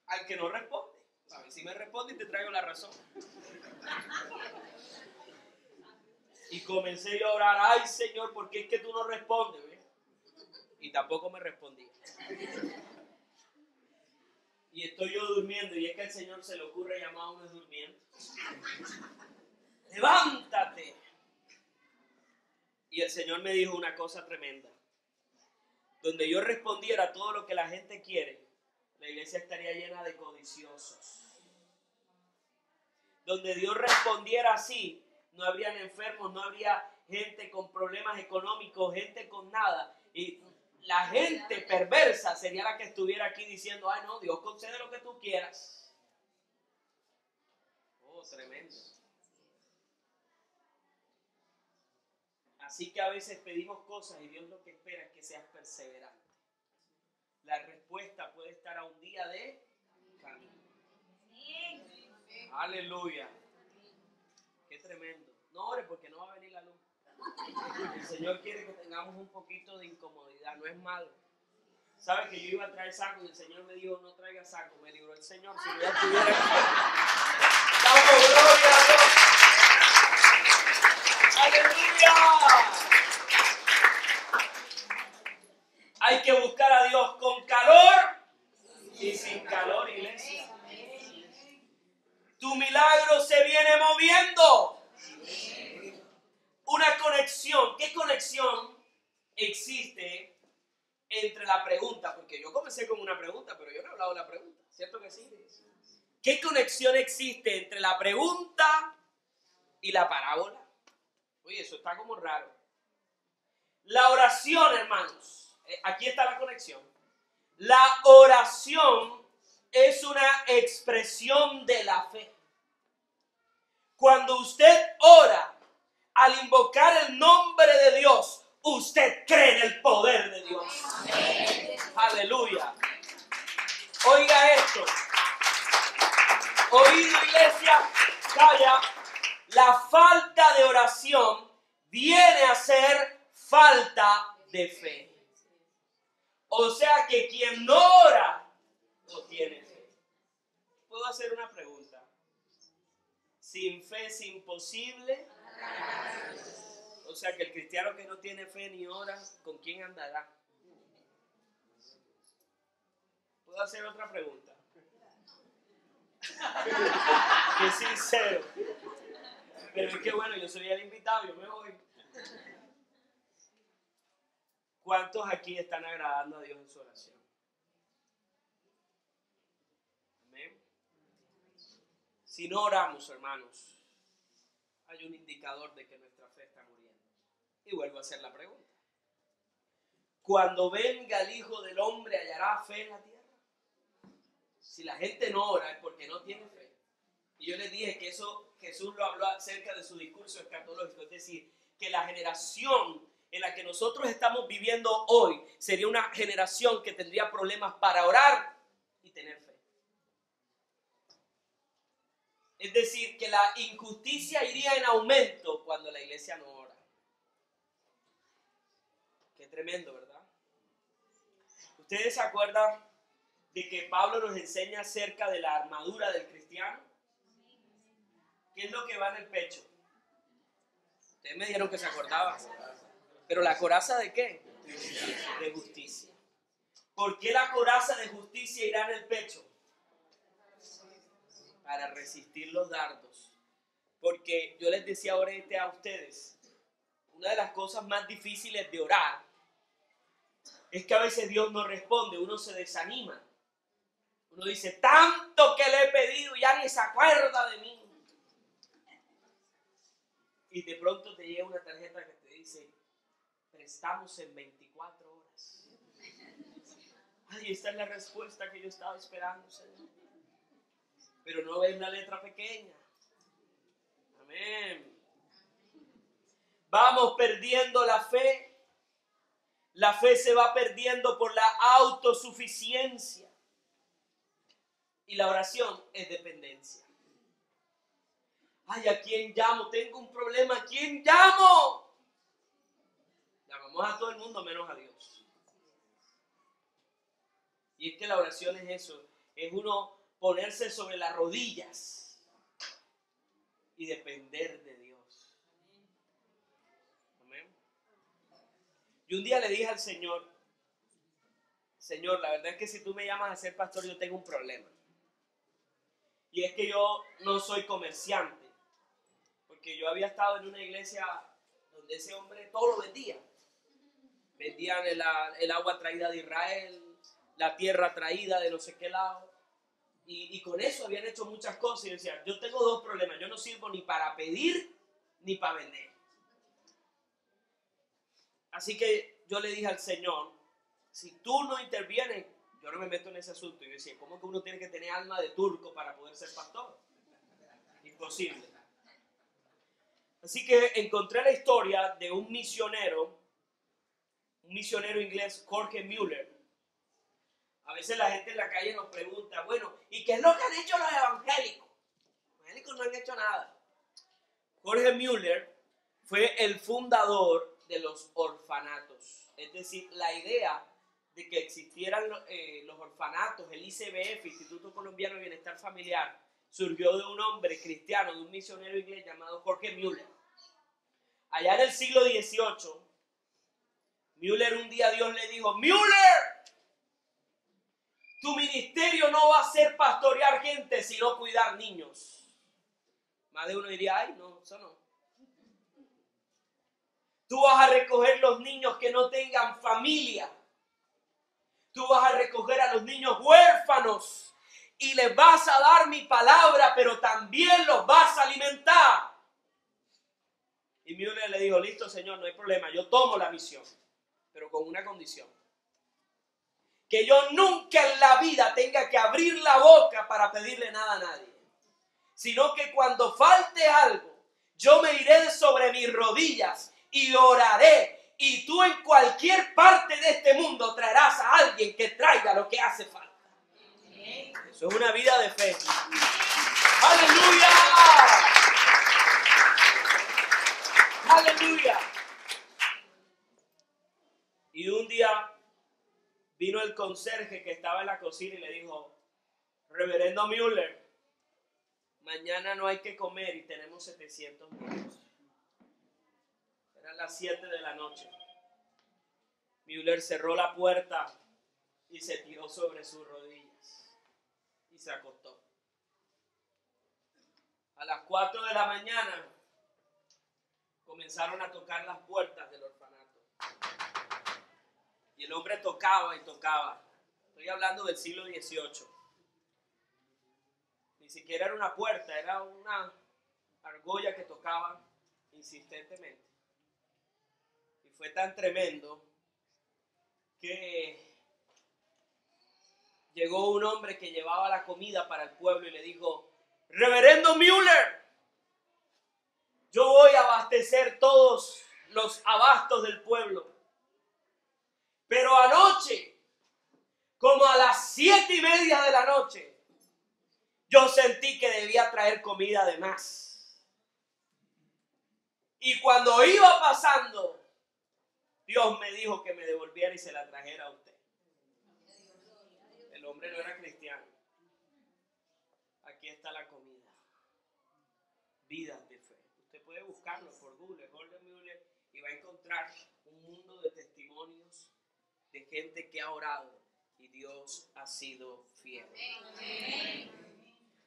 al que no responde. A ver si me responde y te traigo la razón. Y comencé yo a orar, ay Señor, ¿por qué es que tú no respondes? ¿Ves? Y tampoco me respondía. Y estoy yo durmiendo y es que al Señor se le ocurre llamar a uno durmiendo. ¡Levántate! Y el Señor me dijo una cosa tremenda. Donde yo respondiera a todo lo que la gente quiere, la iglesia estaría llena de codiciosos. Donde Dios respondiera así, no habrían enfermos, no habría gente con problemas económicos, gente con nada. Y la gente perversa sería la que estuviera aquí diciendo, ay no, Dios concede lo que tú quieras. Oh, tremendo. Así que a veces pedimos cosas y Dios lo que espera es que seas perseverante. La respuesta puede estar a un día de camino. Aleluya. Qué tremendo. No ore porque no va a venir la luz. El Señor quiere que tengamos un poquito de incomodidad. No es malo. ¿Sabe que yo iba a traer saco y el Señor me dijo no traiga saco? Me libró el Señor. Si yo estuviera aquí. ¡Damos gloria a Dios! ¡Aleluya! Hay que buscar a Dios con calor y sin calor, iglesia. Tu milagro se viene moviendo. Una conexión. ¿Qué conexión existe entre la pregunta? Porque yo comencé con una pregunta, pero yo no he hablado de la pregunta. ¿Cierto que sí? ¿Qué conexión existe entre la pregunta y la parábola? Oye, eso está como raro. La oración, hermanos. Aquí está la conexión. La oración es una expresión de la fe. Cuando usted ora, al invocar el nombre de Dios, usted cree en el poder de Dios. Amén. Aleluya. Oiga esto. Oído, iglesia, calla. La falta de oración viene a ser falta de fe. O sea que quien no ora no tiene fe. ¿Puedo hacer una pregunta? ¿Sin fe es imposible? O sea que el cristiano que no tiene fe ni ora, ¿con quién andará? ¿Puedo hacer otra pregunta? Qué sincero. Pero es que bueno, yo soy el invitado, yo me voy. ¿Cuántos aquí están agradando a Dios en su oración? Amén. Si no oramos, hermanos, hay un indicador de que nuestra fe está muriendo. Y vuelvo a hacer la pregunta. Cuando venga el Hijo del Hombre, ¿hallará fe en la tierra? Si la gente no ora es porque no tiene fe. Y yo les dije que eso Jesús lo habló acerca de su discurso escatológico. Es decir, que la generación en la que nosotros estamos viviendo hoy sería una generación que tendría problemas para orar y tener fe. Es decir, que la injusticia iría en aumento cuando la iglesia no ora. Qué tremendo, ¿verdad? ¿Ustedes se acuerdan de que Pablo nos enseña acerca de la armadura del cristiano? ¿Qué es lo que va en el pecho? Ustedes me dijeron que se acordaban. ¿Pero la coraza de qué? De justicia. ¿Por qué la coraza de justicia irá en el pecho? Para resistir los dardos. Porque yo les decía ahora a ustedes, una de las cosas más difíciles de orar es que a veces Dios no responde, uno se desanima. Uno dice, tanto que le he pedido, ya ni se acuerda de mí. Y de pronto te llega una tarjeta que te dice, prestamos en 24 horas. Ay, esta es la respuesta que yo estaba esperando, Señor. Pero no ves la letra pequeña. Amén. Vamos perdiendo la fe. La fe se va perdiendo por la autosuficiencia. Y la oración es dependencia. Ay, ¿a quién llamo? Tengo un problema. ¿A quién llamo? Llamamos a todo el mundo menos a Dios. Y es que la oración es eso. Es uno ponerse sobre las rodillas y depender de Dios. Amén. Y un día le dije al Señor, Señor, la verdad es que si tú me llamas a ser pastor, yo tengo un problema. Y es que yo no soy comerciante. Porque yo había estado en una iglesia donde ese hombre todo lo vendía. Vendían el agua traída de Israel, la tierra traída de no sé qué lado. Y con eso habían hecho muchas cosas. Y decían, yo tengo dos problemas. Yo no sirvo ni para pedir ni para vender. Así que yo le dije al Señor, si tú no intervienes, yo no me meto en ese asunto. Y yo decía, ¿cómo que uno tiene que tener alma de turco para poder ser pastor? Imposible. Así que encontré la historia de un misionero inglés, Jorge Mueller. A veces la gente en la calle nos pregunta, bueno, ¿y qué es lo que han hecho los evangélicos? Los evangélicos no han hecho nada. Jorge Mueller fue el fundador de los orfanatos. Es decir, la idea de que existieran los orfanatos, el ICBF, Instituto Colombiano de Bienestar Familiar, surgió de un hombre cristiano, de un misionero inglés llamado Jorge Mueller. Allá en el siglo XVIII, Mueller un día Dios le dijo, Mueller, tu ministerio no va a ser pastorear gente, sino cuidar niños. Más de uno diría, ay, no, eso no. Tú vas a recoger los niños que no tengan familia. Tú vas a recoger a los niños huérfanos y les vas a dar mi palabra, pero también los vas a alimentar. Y Mueller le dijo, listo, Señor, no hay problema, yo tomo la misión, pero con una condición. que yo nunca en la vida tenga que abrir la boca para pedirle nada a nadie, sino que cuando falte algo, yo me iré sobre mis rodillas y oraré, y tú en cualquier parte de este mundo traerás a alguien que traiga lo que hace falta. Eso es una vida de fe. ¡Aleluya! ¡Aleluya! Y un día vino el conserje que estaba en la cocina y le dijo: Reverendo Müller, mañana no hay que comer y tenemos 700 niños. Eran las 7 de la noche. Müller cerró la puerta y se tiró sobre sus rodillas y se acostó. A las 4 de la mañana comenzaron a tocar las puertas del orfanato. Y el hombre tocaba y tocaba. Estoy hablando del siglo XVIII. Ni siquiera era una puerta, era una argolla que tocaba insistentemente. Y fue tan tremendo que llegó un hombre que llevaba la comida para el pueblo y le dijo: Reverendo Müller, yo voy a abastecer todos los abastos del pueblo. Pero anoche, como a las 7:30 de la noche, yo sentí que debía traer comida de más. Y cuando iba pasando, Dios me dijo que me devolviera y se la trajera a usted. El hombre no era cristiano. Aquí está la comida. Vidas de fe. Usted puede buscarlo por Google, Gordon Müller, y va a encontrar un mundo de testimonios de gente que ha orado y Dios ha sido fiel.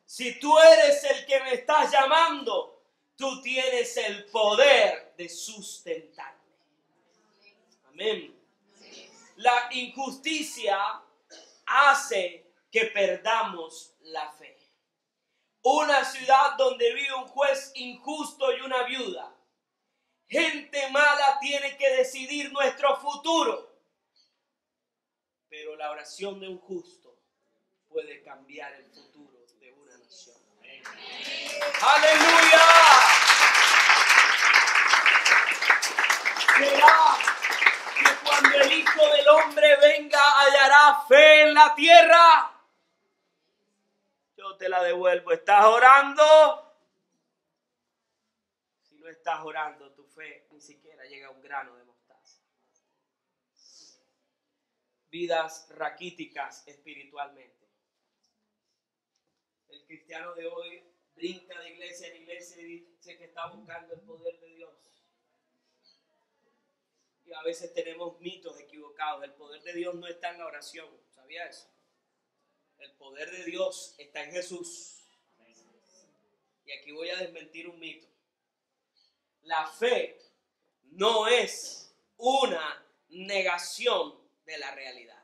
Si tú eres el que me estás llamando, tú tienes el poder de sustentarme. Amén. La injusticia hace que perdamos la fe. Una ciudad donde vive un juez injusto y una viuda. Gente mala tiene que decidir nuestro futuro. Pero la oración de un justo puede cambiar el futuro de una nación. ¡Aleluya! Será que cuando el Hijo del Hombre venga, hallará fe en la tierra. Yo te la devuelvo. ¿Estás orando? Si no estás orando, tu fe ni siquiera llega a un grano de mostaza. Vidas raquíticas espiritualmente. El cristiano de hoy brinca de iglesia en iglesia y dice que está buscando el poder de Dios. Y a veces tenemos mitos equivocados. El poder de Dios no está en la oración. ¿Sabía eso? El poder de Dios está en Jesús. Y aquí voy a desmentir un mito. La fe no es una negación de la realidad.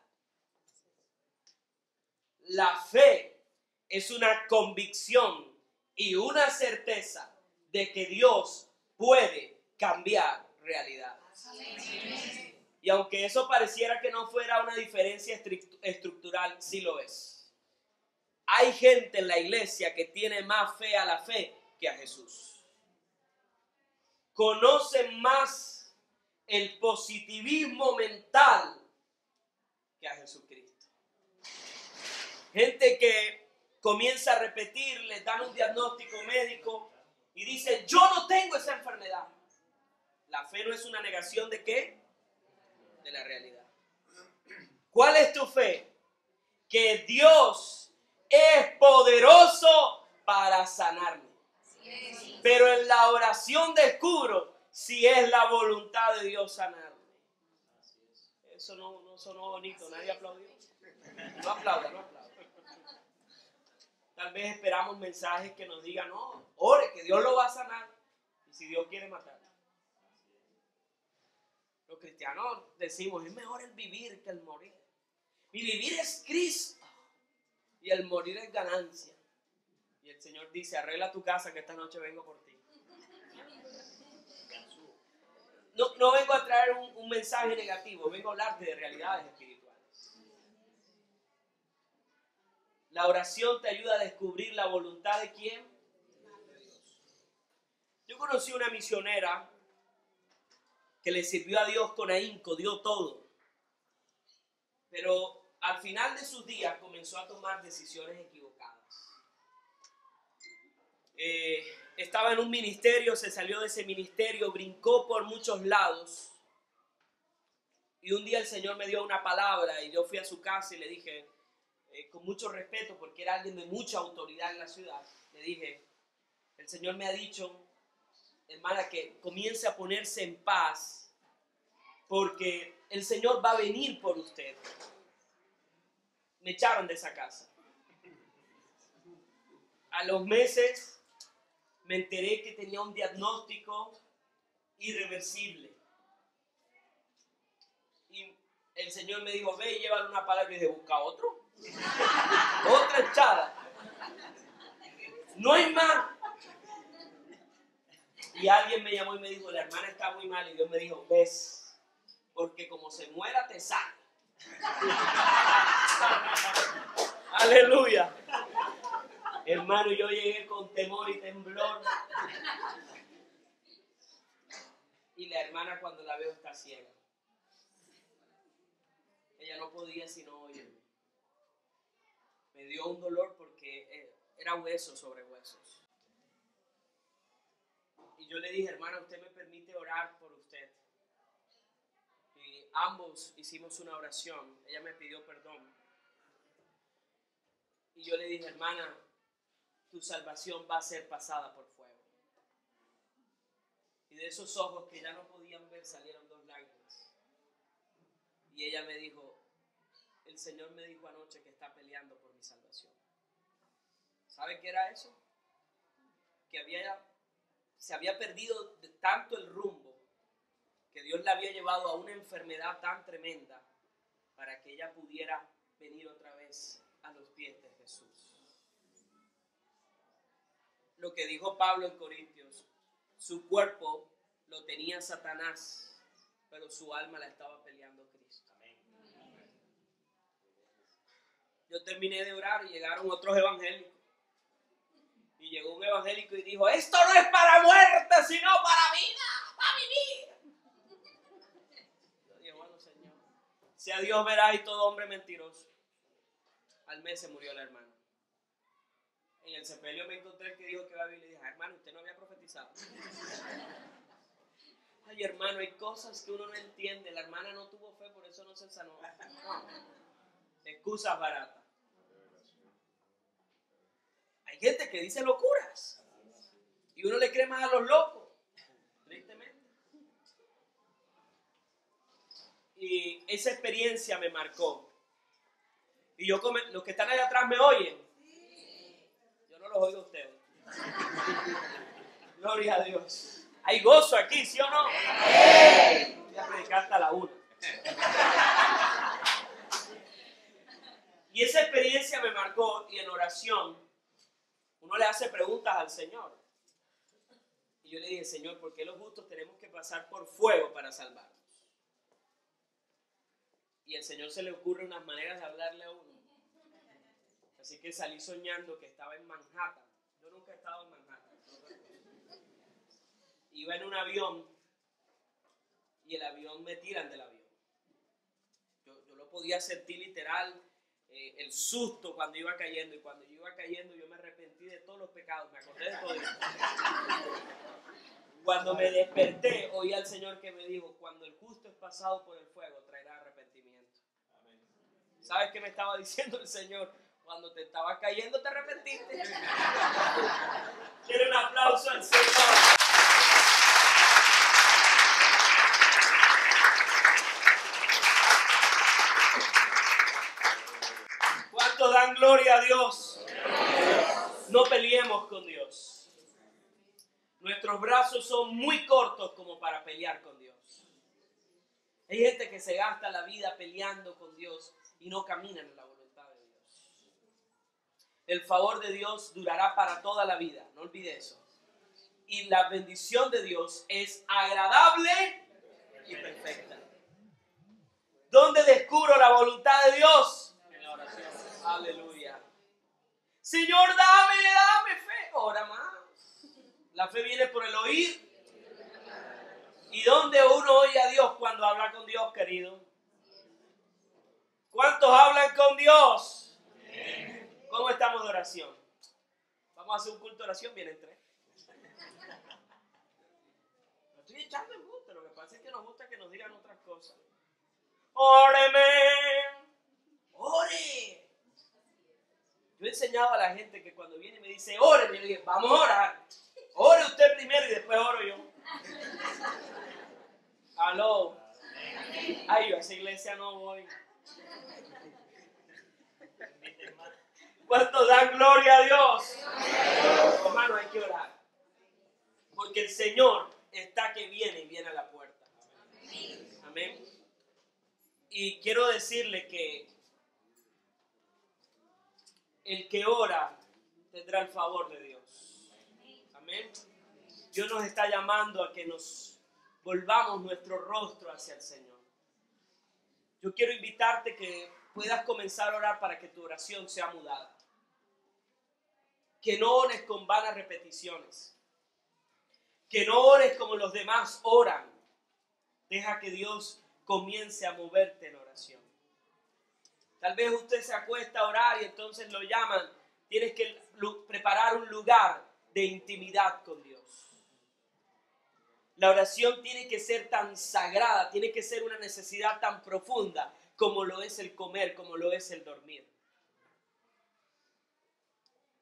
La fe es una convicción y una certeza de que Dios puede cambiar realidades. Y aunque eso pareciera que no fuera una diferencia estructural, sí lo es. Hay gente en la iglesia que tiene más fe a la fe que a Jesús. Conocen más el positivismo mental que a Jesucristo. Gente que comienza a repetir, les dan un diagnóstico médico y dice: yo no tengo esa enfermedad. La fe no es una negación ¿de qué? De la realidad. ¿Cuál es tu fe? Que Dios es poderoso para sanarme. Pero en la oración descubro si es la voluntad de Dios sanarme. Eso no sonó bonito, nadie aplaudió. No aplauda. Tal vez esperamos mensajes que nos digan: no, ore, que Dios lo va a sanar. Y si Dios quiere matar. Los cristianos decimos: es mejor el vivir que el morir. Mi vivir es Cristo y el morir es ganancia. Y el Señor dice: arregla tu casa que esta noche vengo por ti. No vengo a traer un mensaje negativo, vengo a hablarte de realidades espirituales. La oración te ayuda a descubrir la voluntad de ¿quién? De Dios. Yo conocí una misionera que le sirvió a Dios con ahínco, dio todo. Pero al final de sus días comenzó a tomar decisiones equivocadas. Estaba en un ministerio, se salió de ese ministerio, brincó por muchos lados. Y un día el Señor me dio una palabra y yo fui a su casa y le dije, con mucho respeto, porque era alguien de mucha autoridad en la ciudad, le dije, el Señor me ha dicho, hermana, que comience a ponerse en paz, porque el Señor va a venir por usted. Me echaron de esa casa. A los meses me enteré que tenía un diagnóstico irreversible. Y el Señor me dijo, ve y llévale una palabra. Y dije, busca otro. Otra echada. No hay más. Y alguien me llamó y me dijo, la hermana está muy mal. Y Dios me dijo, ves, porque como se muera te sana. Aleluya. Hermano, yo llegué con temor y temblor. Y la hermana cuando la veo está ciega. Ella no podía sino oírme. Me dio un dolor porque era hueso sobre huesos. Y yo le dije, hermana, ¿usted me permite orar por usted? Y ambos hicimos una oración. Ella me pidió perdón. Y yo le dije, hermana, tu salvación va a ser pasada por fuego. Y de esos ojos que ya no podían ver salieron 2 lágrimas. Y ella me dijo, el Señor me dijo anoche que está peleando por mi salvación. ¿Sabe qué era eso? Que se había perdido de tanto el rumbo, que Dios la había llevado a una enfermedad tan tremenda para que ella pudiera venir otra vez a los pies de Jesús. Lo que dijo Pablo en Corintios, su cuerpo lo tenía Satanás, pero su alma la estaba peleando Cristo. Yo terminé de orar y llegaron otros evangélicos. Y llegó un evangélico y dijo, esto no es para muerte, sino para vida, para vivir. Yo dije, bueno, Señor, sea Dios veraz y todo hombre mentiroso. Al mes se murió la hermana. En el sepelio me encontré el que dijo que iba a vivir y le dije, hermano, usted no había profetizado. Ay, hermano, hay cosas que uno no entiende. La hermana no tuvo fe, por eso no se sanó. No. Excusas baratas. Hay gente que dice locuras y uno le cree más a los locos, tristemente. Y esa experiencia me marcó. Y yo, los que están allá atrás me oyen. Yo no los oigo a ustedes. Gloria a Dios. Hay gozo aquí, ¿sí o no? Voy a predicar hasta la 1. Y esa experiencia me marcó, y en oración uno le hace preguntas al Señor. Y yo le dije, Señor, ¿por qué los justos tenemos que pasar por fuego para salvarnos? Y al Señor se le ocurre unas maneras de hablarle a uno. Así que salí soñando que estaba en Manhattan. Yo nunca he estado en Manhattan. Iba en un avión y el avión me tiran del avión. Yo lo podía sentir literal. El susto cuando iba cayendo, y cuando yo iba cayendo yo me arrepentí de todos los pecados, me acordé de todo eso. Cuando me desperté oí al Señor que me dijo, cuando el justo es pasado por el fuego traerá arrepentimiento. ¿Sabes qué me estaba diciendo el Señor? Cuando te estaba cayendo te arrepentiste. Quiero un aplauso al Señor. Dan gloria a Dios. No peleemos con Dios. Nuestros brazos son muy cortos como para pelear con Dios. Hay gente que se gasta la vida peleando con Dios y no caminan en la voluntad de Dios. El favor de Dios durará para toda la vida, no olvide eso. Y la bendición de Dios es agradable y perfecta. ¿Dónde descubro la voluntad de Dios? En la oración. Aleluya. Señor, dame fe. Ora más. La fe viene por el oír. ¿Y dónde uno oye a Dios cuando habla con Dios, querido? ¿Cuántos hablan con Dios? ¿Cómo estamos de oración? Vamos a hacer un culto de oración, vienen tres. No estoy echando en gusto, lo que pasa es que nos gusta que nos digan otras cosas. ¡Óreme! ¡Ore! Yo he enseñado a la gente que cuando viene y me dice, ore, yo le digo, vamos a orar. Ore usted primero y después oro yo. Aló. Ay, yo a esa iglesia no voy. ¿Cuántos dan gloria a Dios? Hermano, hay que orar. Porque el Señor está que viene y viene a la puerta. Amén. Y quiero decirle que el que ora tendrá el favor de Dios. Amén. Dios nos está llamando a que nos volvamos nuestro rostro hacia el Señor. Yo quiero invitarte que puedas comenzar a orar para que tu oración sea mudada. Que no ores con vanas repeticiones. Que no ores como los demás oran. Deja que Dios comience a moverte en oración. Tal vez usted se acuesta a orar y entonces lo llaman. Tienes que preparar un lugar de intimidad con Dios. La oración tiene que ser tan sagrada, tiene que ser una necesidad tan profunda como lo es el comer, como lo es el dormir.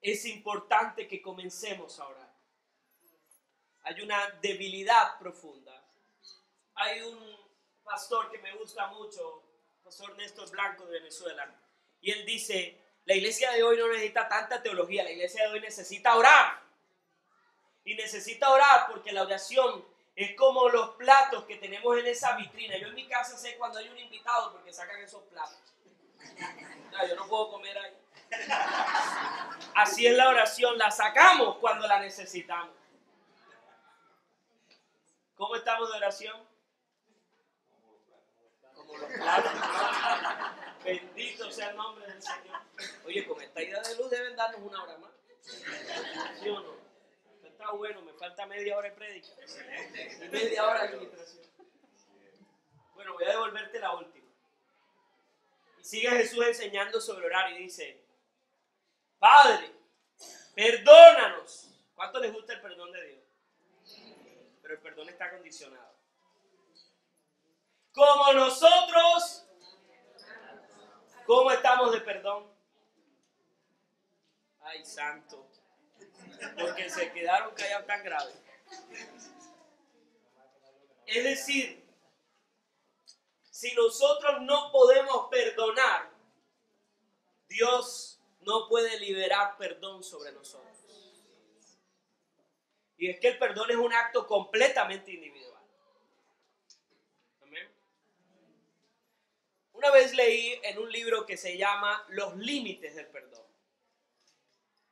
Es importante que comencemos a orar. Hay una debilidad profunda. Hay un pastor que me gusta mucho, Pastor Néstor Blanco de Venezuela, y él dice, la iglesia de hoy no necesita tanta teología, la iglesia de hoy necesita orar. Y necesita orar porque la oración es como los platos que tenemos en esa vitrina. Yo en mi casa sé cuando hay un invitado porque sacan esos platos. No, yo no puedo comer ahí. Así es la oración, la sacamos cuando la necesitamos. ¿Cómo estamos de oración? Como los platos. Bendito sea el nombre del Señor. Oye, con esta idea de luz deben darnos una hora más. ¿Sí o no? Está bueno, me falta media hora de prédica y media hora de administración. Bueno, voy a devolverte la última. Y sigue Jesús enseñando sobre orar y dice, Padre, perdónanos. ¿Cuánto les gusta el perdón de Dios? Pero el perdón está condicionado. Como nosotros, ¿cómo estamos de perdón? Ay, santo. Porque se quedaron callados tan graves. Es decir, si nosotros no podemos perdonar, Dios no puede liberar perdón sobre nosotros. Y es que el perdón es un acto completamente individual. Amén. Una vez leí en un libro que se llama Los límites del perdón.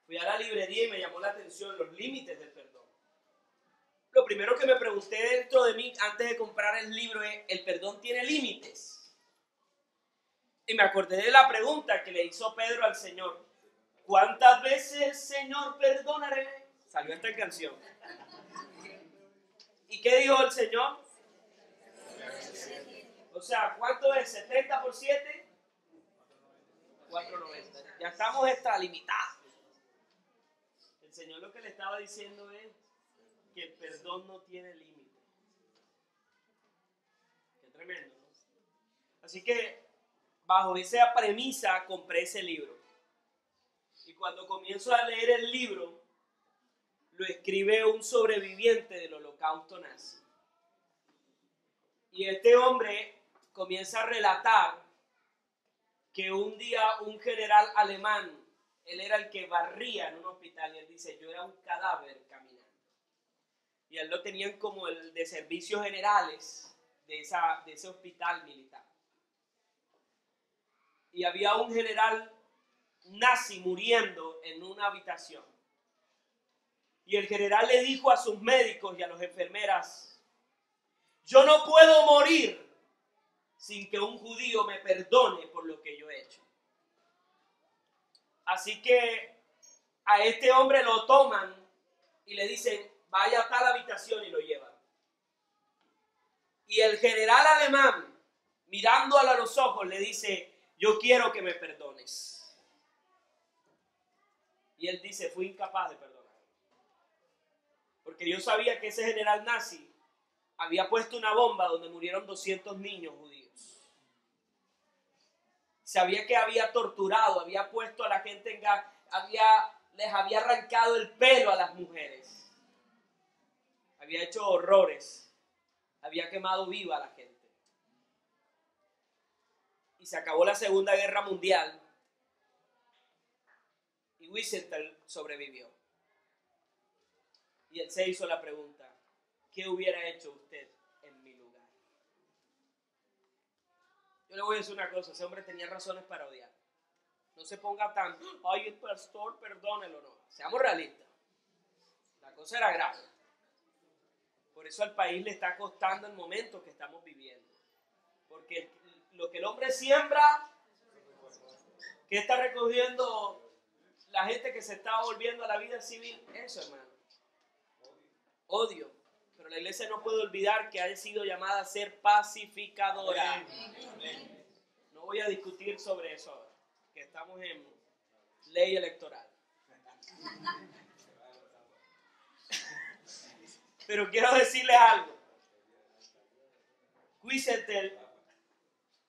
Fui a la librería y me llamó la atención los límites del perdón. Lo primero que me pregunté dentro de mí antes de comprar el libro es, ¿el perdón tiene límites? Y me acordé de la pregunta que le hizo Pedro al Señor. ¿Cuántas veces, Señor, perdonaré? Salió esta canción. ¿Y qué dijo el Señor? O sea, ¿cuánto es? ¿70 por 7? 4.90. Ya estamos extralimitados. El Señor lo que le estaba diciendo es que el perdón no tiene límite. Qué tremendo, ¿no? Así que bajo esa premisa compré ese libro. Y cuando comienzo a leer el libro, lo escribe un sobreviviente del Holocausto nazi. Y este hombre comienza a relatar que un día un general alemán, él era el que barría en un hospital, y él dice, yo era un cadáver caminando. Y él lo tenían como el de servicios generales de ese hospital militar. Y había un general nazi muriendo en una habitación. Y el general le dijo a sus médicos y a las enfermeras, yo no puedo morir sin que un judío me perdone por lo que yo he hecho. Así que a este hombre lo toman y le dicen, vaya a tal habitación y lo llevan. Y el general alemán, mirándolo a los ojos, le dice, yo quiero que me perdones. Y él dice, fui incapaz de perdonar. Porque yo sabía que ese general nazi había puesto una bomba donde murieron 200 niños judíos. Sabía que había torturado, había puesto a la gente en gas, les había arrancado el pelo a las mujeres. Había hecho horrores. Había quemado viva a la gente. Y se acabó la Segunda Guerra Mundial. Y Wiesenthal sobrevivió. Y él se hizo la pregunta, ¿qué hubiera hecho usted en mi lugar? Yo le voy a decir una cosa, ese hombre tenía razones para odiar. No se ponga tan, ay, el pastor, perdónelo, no. Seamos realistas. La cosa era grave. Por eso al país le está costando el momento que estamos viviendo. Porque lo que el hombre siembra, ¿qué está recogiendo la gente que se está volviendo a la vida civil? Eso, hermano. Odio. Pero la iglesia no puede olvidar que ha sido llamada a ser pacificadora. No voy a discutir sobre eso ahora, que estamos en ley electoral. Pero quiero decirles algo. Wiesenthal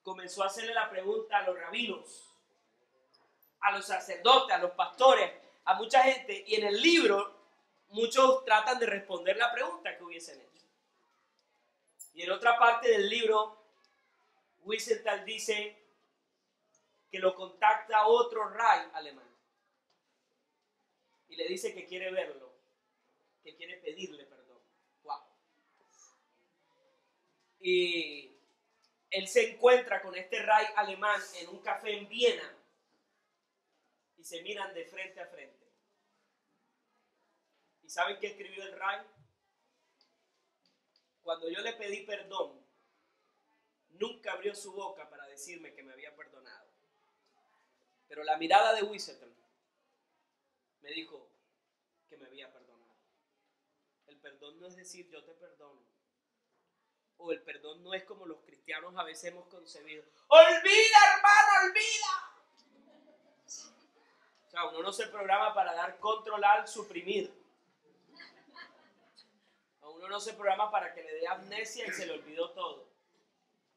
comenzó a hacerle la pregunta a los rabinos, a los sacerdotes, a los pastores, a mucha gente. Y en el libro, muchos tratan de responder la pregunta que hubiesen hecho. Y en otra parte del libro, Wiesenthal dice que lo contacta otro Reich alemán. Y le dice que quiere verlo, que quiere pedirle perdón. Wow. Y él se encuentra con este Reich alemán en un café en Viena y se miran de frente a frente. ¿Y saben qué escribió el Reich? Cuando yo le pedí perdón, nunca abrió su boca para decirme que me había perdonado. Pero la mirada de Wiesenthal me dijo que me había perdonado. El perdón no es decir yo te perdono. O el perdón no es como los cristianos a veces hemos concebido. ¡Olvida, hermano, olvida! O sea, uno no se programa para dar, controlar, suprimir. Uno no se programa para que le dé amnesia y se le olvidó todo.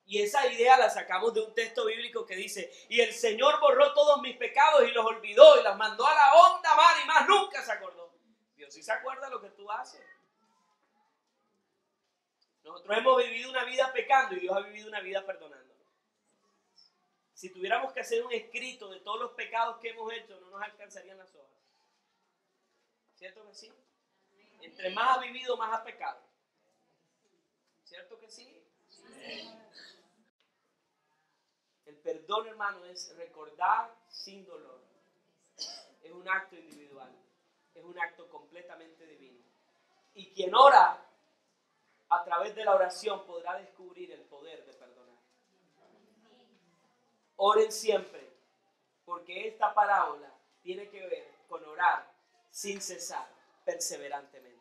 Y esa idea la sacamos de un texto bíblico que dice, y el Señor borró todos mis pecados y los olvidó y los mandó a la honda mar y más nunca se acordó. Dios sí se acuerda de lo que tú haces. Nosotros hemos vivido una vida pecando y Dios ha vivido una vida perdonando. Si tuviéramos que hacer un escrito de todos los pecados que hemos hecho, no nos alcanzarían las hojas. ¿Cierto que sí? Entre más ha vivido, más ha pecado. ¿Cierto que sí? Sí. El perdón, hermano, es recordar sin dolor. Es un acto individual. Es un acto completamente divino. Y quien ora a través de la oración podrá descubrir el poder de perdonar. Oren siempre, porque esta parábola tiene que ver con orar sin cesar, perseverantemente.